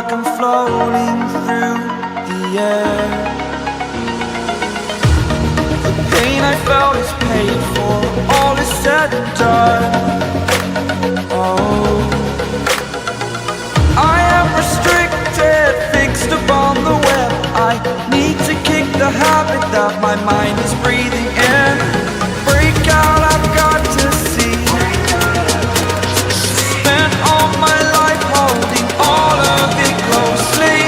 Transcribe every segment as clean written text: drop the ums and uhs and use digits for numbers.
like I'm floating through the air. The pain I felt is paid for, all is said and done. Oh, I am restricted, fixed upon the web. I need to kick the habit that my mind is breathing in. Break out, I've got to see. Spent all my life holding all of it closely.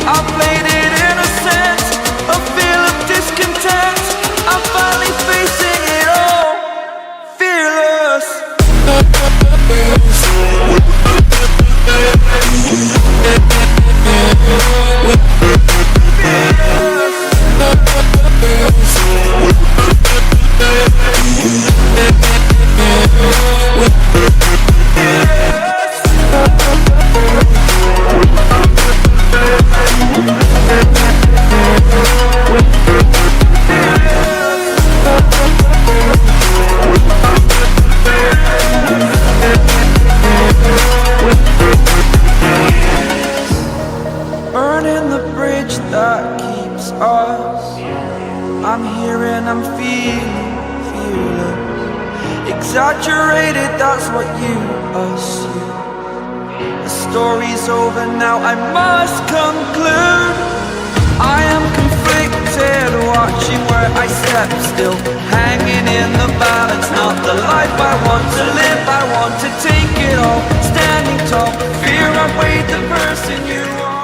I played it innocent, a feel of discontent. I'm finally facing it all, fearless. Burning the bridge that keeps us. I'm here and I'm feeling fearless. Exaggerated, that's what you assume. The story's over now, I must conclude. I am conflicted, watching where I step still, hanging in the balance. Not the life I want to live, I want to take it all. Standing tall, fear outweighed the person you are.